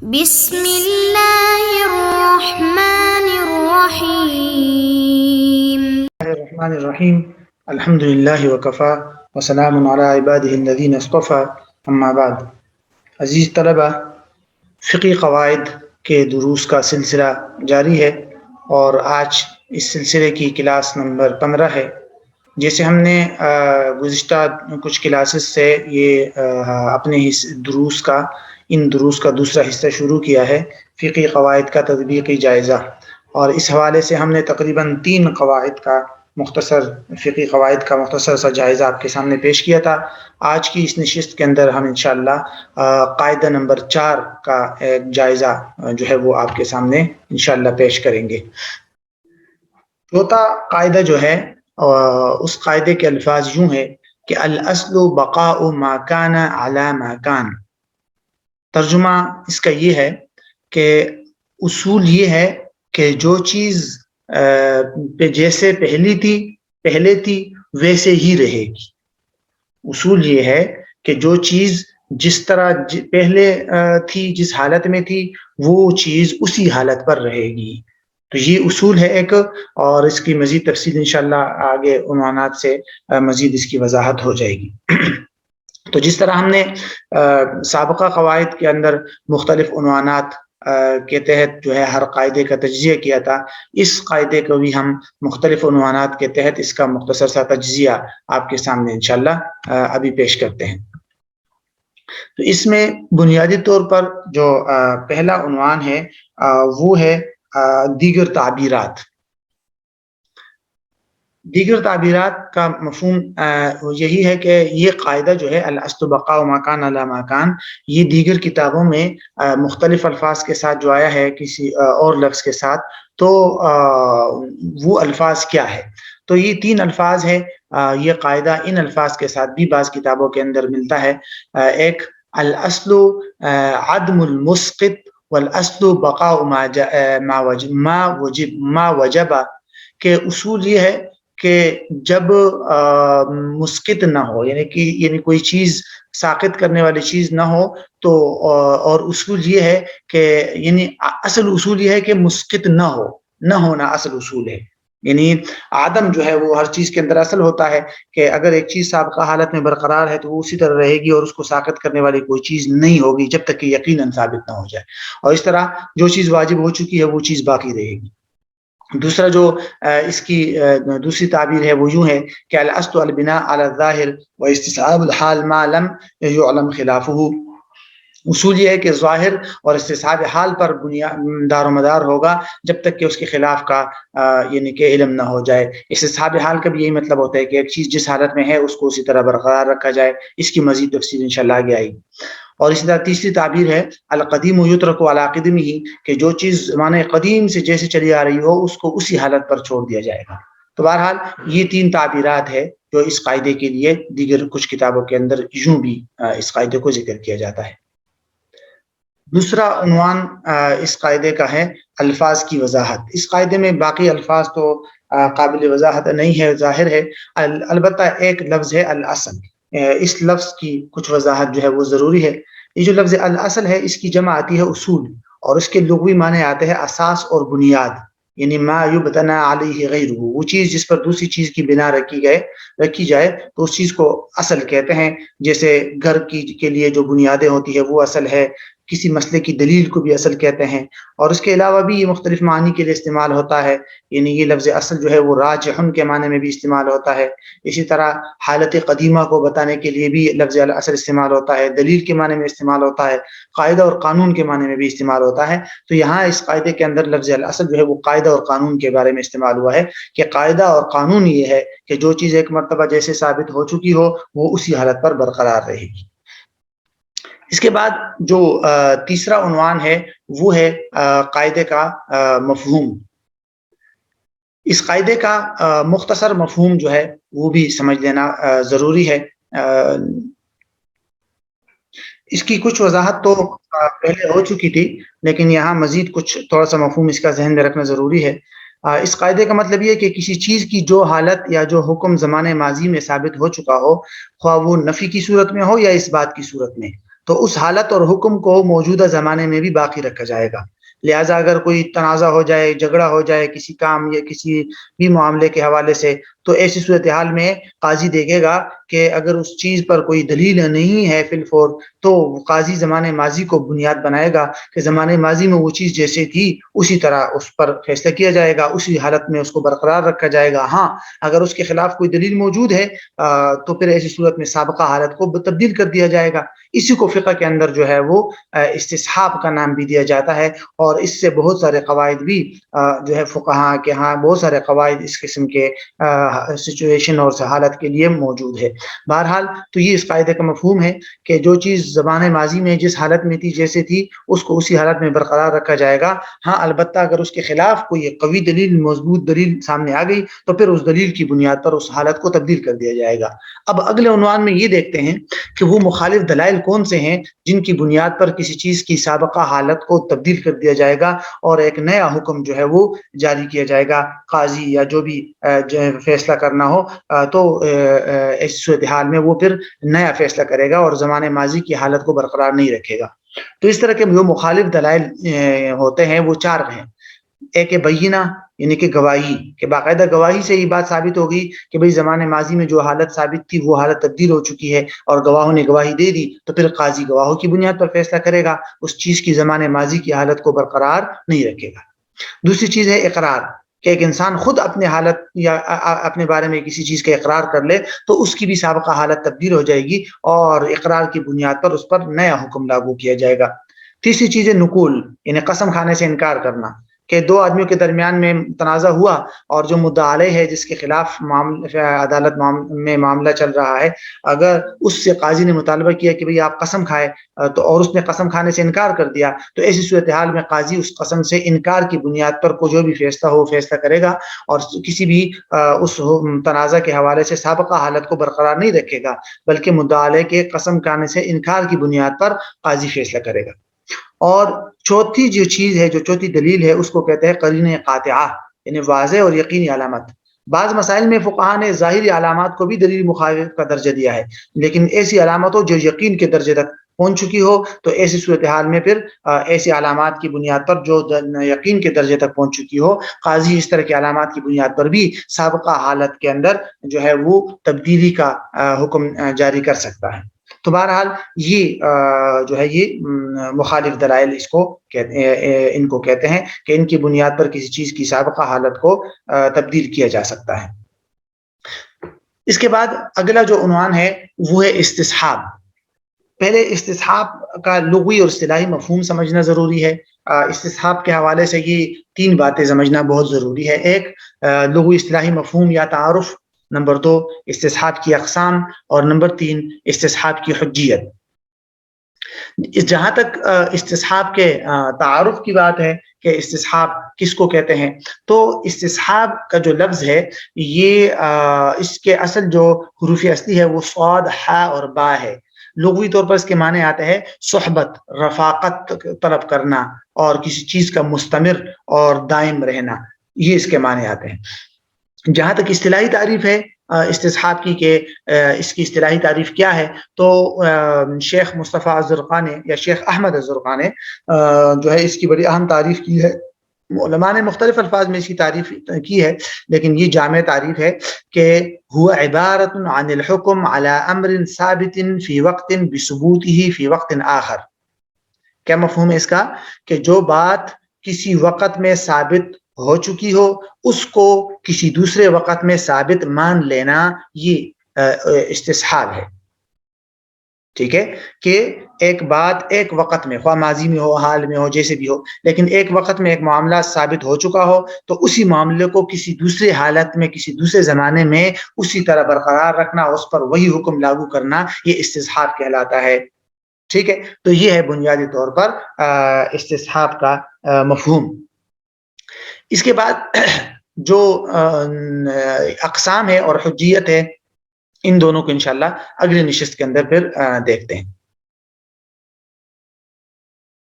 بسم اللہ الرحمن الرحیم الرحمن الرحیم الحمد للہ وکفا وسلام علی عبادہ الذین اصطفى اما بعد. عزیز طلبہ، فقی قواعد کے دروس کا سلسلہ جاری ہے اور آج اس سلسلے کی کلاس نمبر 15 ہے. جیسے ہم نے گزشتہ کچھ کلاسز سے یہ اپنے ان دروس کا دوسرا حصہ شروع کیا ہے، فقی قواعد کا تطبیقی جائزہ، اور اس حوالے سے ہم نے تقریباً 3 فقی قواعد کا مختصر سا جائزہ آپ کے سامنے پیش کیا تھا. آج کی اس نشست کے اندر ہم انشاءاللہ قاعدہ نمبر 4 کا ایک جائزہ جو ہے وہ آپ کے سامنے انشاءاللہ پیش کریں گے. چوتھا قاعدہ جو ہے اس قاعدے کے الفاظ یوں ہے کہ الاصل بقاء ما کان علی ما کان. ترجمہ اس کا یہ ہے کہ اصول یہ ہے کہ جو چیز جیسے پہلے تھی ویسے ہی رہے گی. اصول یہ ہے کہ جو چیز جس طرح پہلے تھی، جس حالت میں تھی، وہ چیز اسی حالت پر رہے گی. تو یہ اصول ہے ایک، اور اس کی مزید تفصیل انشاءاللہ آگے عنوانات سے مزید اس کی وضاحت ہو جائے گی. تو جس طرح ہم نے سابقہ قواعد کے اندر مختلف عنوانات کے تحت جو ہے ہر قاعدے کا تجزیہ کیا تھا، اس قاعدے کو بھی ہم مختلف عنوانات کے تحت اس کا مختصر سا تجزیہ آپ کے سامنے انشاءاللہ ابھی پیش کرتے ہیں. تو اس میں بنیادی طور پر جو پہلا عنوان ہے وہ ہے دیگر تعبیرات. دیگر تعبیرات کا مفہوم یہی ہے کہ یہ قاعدہ جو ہے الاصل بقاء ما کان علی ما کان، یہ دیگر کتابوں میں مختلف الفاظ کے ساتھ جو آیا ہے کسی اور لفظ کے ساتھ، تو وہ الفاظ کیا ہے. تو یہ 3 الفاظ ہے. یہ قاعدہ ان الفاظ کے ساتھ بھی بعض کتابوں کے اندر ملتا ہے. ایک الاصل عدم المسقط والاصل بقاء ما وجب، کہ اصول یہ ہے کہ جب مسقط نہ ہو، یعنی کوئی چیز ساقط کرنے والی چیز نہ ہو، تو اور اصول یہ ہے کہ یعنی اصل اصول یہ ہے کہ مسقط نہ ہونا اصل اصول ہے. یعنی عدم جو ہے وہ ہر چیز کے اندر اصل ہوتا ہے کہ اگر ایک چیز سابقہ حالت میں برقرار ہے تو وہ اسی طرح رہے گی، اور اس کو ساقط کرنے والی کوئی چیز نہیں ہوگی جب تک کہ یقیناً ثابت نہ ہو جائے. اور اس طرح جو چیز واجب ہو چکی ہے وہ چیز باقی رہے گی. دوسرا جو اس کی دوسری تعبیر ہے وہ یوں ہے کہ الاصل البناء علی الظاہر واستصحاب الحال ما لم يعلم خلافه. اصول یہ ہے کہ ظاہر اور استصحاب حال پر دار و مدار ہوگا جب تک کہ اس کے خلاف کا یعنی کہ علم نہ ہو جائے. استصحاب حال کا بھی یہی مطلب ہوتا ہے کہ ایک چیز جس حالت میں ہے اس کو اسی طرح برقرار رکھا جائے. اس کی مزید تفصیل انشاءاللہ آگے آئے گی. اور اسی طرح تیسری تعبیر ہے القدیم یترک علی قدمہ، کہ جو چیز زمانے قدیم سے جیسے چلی آ رہی ہو اس کو اسی حالت پر چھوڑ دیا جائے گا. تو بہرحال یہ 3 تعبیرات ہے جو اس قاعدے کے لیے دیگر کچھ کتابوں کے اندر یوں بھی اس قاعدے کو ذکر کیا جاتا ہے. دوسرا عنوان اس قاعدے کا ہے الفاظ کی وضاحت. اس قاعدے میں باقی الفاظ تو قابل وضاحت نہیں ہے، ظاہر ہے، البتہ ایک لفظ ہے الاصل. اس لفظ کی کچھ وضاحت جو ہے وہ ضروری ہے. یہ جو لفظ الاصل ہے اس کی جمع آتی ہے اصول، اور اس کے لغوی معنی آتے ہیں اساس اور بنیاد. یعنی ما یبتنى علیہ غیرہ، وہ چیز جس پر دوسری چیز کی بنا رکھی جائے تو اس چیز کو اصل کہتے ہیں. جیسے گھر کے لیے جو بنیادیں ہوتی ہے وہ اصل ہے، کسی مسئلے کی دلیل کو بھی اصل کہتے ہیں. اور اس کے علاوہ بھی یہ مختلف معنی کے لیے استعمال ہوتا ہے. یعنی یہ لفظ اصل جو ہے وہ راجحن کے معنی میں بھی استعمال ہوتا ہے. اسی طرح حالت قدیمہ کو بتانے کے لیے بھی لفظ الاصل استعمال ہوتا ہے، دلیل کے معنی میں استعمال ہوتا ہے، قاعدہ اور قانون کے معنی میں بھی استعمال ہوتا ہے. تو یہاں اس قاعدے کے اندر لفظ الاصل جو ہے وہ قاعدہ اور قانون کے بارے میں استعمال ہوا ہے کہ قاعدہ اور قانون یہ ہے کہ جو چیز ایک مرتبہ جیسے ثابت ہو چکی ہو وہ اسی حالت پر برقرار رہے گی. اس کے بعد جو تیسرا عنوان ہے وہ ہے قاعدے کا مفہوم. اس قاعدے کا مختصر مفہوم جو ہے وہ بھی سمجھ لینا ضروری ہے. اس کی کچھ وضاحت تو پہلے ہو چکی تھی، لیکن یہاں مزید کچھ تھوڑا سا مفہوم اس کا ذہن میں رکھنا ضروری ہے. اس قاعدے کا مطلب یہ ہے کہ کسی چیز کی جو حالت یا جو حکم زمانے ماضی میں ثابت ہو چکا ہو، خواہ وہ نفی کی صورت میں ہو یا اس بات کی صورت میں، تو اس حالت اور حکم کو موجودہ زمانے میں بھی باقی رکھا جائے گا. لہٰذا اگر کوئی تنازع ہو جائے، جھگڑا ہو جائے کسی کام یا کسی بھی معاملے کے حوالے سے، تو ایسی صورتحال میں قاضی دیکھے گا کہ اگر اس چیز پر کوئی دلیل نہیں ہے فی الفور، تو قاضی زمانے ماضی کو بنیاد بنائے گا کہ زمانے ماضی میں وہ چیز جیسے تھی اسی طرح اس پر فیصلہ کیا جائے گا، اسی حالت میں اس کو برقرار رکھا جائے گا. ہاں اگر اس کے خلاف کوئی دلیل موجود ہے تو پھر ایسی صورت میں سابقہ حالت کو تبدیل کر دیا جائے گا. اسی کو فقہ کے اندر جو ہے وہ استصحاب کا نام بھی دیا جاتا ہے، اور اس سے بہت سارے قواعد بھی جو ہے فقہاء کے ہاں بہت سارے قواعد اس قسم کے سچویشن اور حالت کے لیے موجود ہے. بہرحال تو یہ اس قاعدے کا مفہوم ہے کہ جو چیز زمانے ماضی میں جس حالت میں تھی جیسے تھی اس کو اسی حالت میں برقرار رکھا جائے گا. ہاں البتہ اگر اس کے خلاف کوئی قوی دلیل، مضبوط دلیل سامنے آ گئی تو پھر اس دلیل کی بنیاد پر اس حالت کو تبدیل کر دیا جائے گا. اب اگلے عنوان میں یہ دیکھتے ہیں کہ وہ مخالف دلائل کون سے ہیں جن کی بنیاد پر کسی چیز کی سابقہ حالت کو تبدیل کر دیا جائے گا اور ایک نیا حکم جو ہے وہ جاری کیا جائے گا. قاضی یا جو بھی فیصلہ کرنا ہو تو اس صورتحال میں وہ پھر نیا فیصلہ کرے گا اور زمانے ماضی کی حالت کو برقرار نہیں رکھے گا. تو اس طرح کے جو مخالف دلائل ہوتے ہیں وہ چار ہیں. ایک بینہ یعنی کہ گواہی، کہ باقاعدہ گواہی سے یہ بات ثابت ہوگی کہ بھئی زمانے ماضی میں جو حالت ثابت تھی وہ حالت تبدیل ہو چکی ہے اور گواہوں نے گواہی دے دی، تو پھر قاضی گواہوں کی بنیاد پر فیصلہ کرے گا، اس چیز کی زمانے ماضی کی حالت کو برقرار نہیں رکھے گا. دوسری چیز ہے اقرار، کہ ایک انسان خود اپنے حالت یا اپنے بارے میں کسی چیز کا اقرار کر لے تو اس کی بھی سابقہ حالت تبدیل ہو جائے گی اور اقرار کی بنیاد پر اس پر نیا حکم لاگو کیا جائے گا. تیسری چیز ہے نقول، یعنی قسم کھانے سے انکار کرنا، کہ دو آدمیوں کے درمیان میں تنازع ہوا اور جو مدعا علیہ ہے جس کے خلاف عدالت میں معاملہ چل رہا ہے، اگر اس سے قاضی نے مطالبہ کیا کہ بھئی آپ قسم کھائے تو اور اس نے قسم کھانے سے انکار کر دیا، تو ایسی صورتحال میں قاضی اس قسم سے انکار کی بنیاد پر کو جو بھی فیصلہ ہو فیصلہ کرے گا اور کسی بھی اس تنازع کے حوالے سے سابقہ حالت کو برقرار نہیں رکھے گا، بلکہ مدعا علیہ کے قسم کھانے سے انکار کی بنیاد پر قاضی فیصلہ کرے گا. اور چوتھی جو چیز ہے، جو چوتھی دلیل ہے، اس کو کہتے ہیں قرینہ قاطعہ، یعنی واضح اور یقینی علامت. بعض مسائل میں فقہاء نے ظاہری علامات کو بھی دلیل مخالف کا درجہ دیا ہے، لیکن ایسی علامتوں جو یقین کے درجے تک پہنچ چکی ہو تو ایسی صورتحال میں پھر ایسی علامات کی بنیاد پر جو یقین کے درجے تک پہنچ چکی ہو، قاضی اس طرح کی علامات کی بنیاد پر بھی سابقہ حالت کے اندر جو ہے وہ تبدیلی کا حکم جاری کر سکتا ہے. تو بہرحال یہ جو ہے یہ مخالف دلائل اس کو ان کو کہتے ہیں کہ ان کی بنیاد پر کسی چیز کی سابقہ حالت کو تبدیل کیا جا سکتا ہے. اس کے بعد اگلا جو عنوان ہے وہ ہے استصحاب. پہلے استصحاب کا لغوی اور اصطلاحی مفہوم سمجھنا ضروری ہے. استصحاب کے حوالے سے یہ تین باتیں سمجھنا بہت ضروری ہے. ایک لغوی اصطلاحی مفہوم یا تعارف، نمبر دو استصحاب کی اقسام، اور نمبر تین استصحاب کی حجیت. جہاں تک استصحاب کے تعارف کی بات ہے کہ استصحاب کس کو کہتے ہیں، تو استصحاب کا جو لفظ ہے یہ اس کے اصل جو حروف اصلی ہے وہ صاد، حا اور با ہے. لغوی طور پر اس کے معنی آتے ہیں صحبت، رفاقت طلب کرنا اور کسی چیز کا مستمر اور دائم رہنا، یہ اس کے معنی آتے ہیں. جہاں تک اصطلاحی تعریف ہے استصحاب کی کہ اس کی اصطلاحی تعریف کیا ہے، تو شیخ مصطفیٰ الزرقانی یا شیخ احمد الزرقانی جو ہے اس کی بڑی اہم تعریف کی ہے. علماء نے مختلف الفاظ میں اس کی تعریف کی ہے، لیکن یہ جامع تعریف ہے کہ هو عبارت عن الحکم على امر ثابت فی وقت بثبوته فی وقت آخر. کیا مفہوم ہے اس کا؟ کہ جو بات کسی وقت میں ثابت ہو چکی ہو اس کو کسی دوسرے وقت میں ثابت مان لینا، یہ استصحاب ہے. ٹھیک ہے کہ ایک بات ایک وقت میں، خواہ ماضی میں ہو، حال میں ہو، جیسے بھی ہو، لیکن ایک وقت میں ایک معاملہ ثابت ہو چکا ہو تو اسی معاملے کو کسی دوسرے حالت میں، کسی دوسرے زمانے میں اسی طرح برقرار رکھنا، اس پر وہی حکم لاگو کرنا، یہ استصحاب کہلاتا ہے. ٹھیک ہے، تو یہ ہے بنیادی طور پر استصحاب کا مفہوم. اس کے بعد جو اقسام ہے اور حجیت ہے، ان دونوں کو انشاءاللہ اگلی نشست کے اندر پھر دیکھتے ہیں.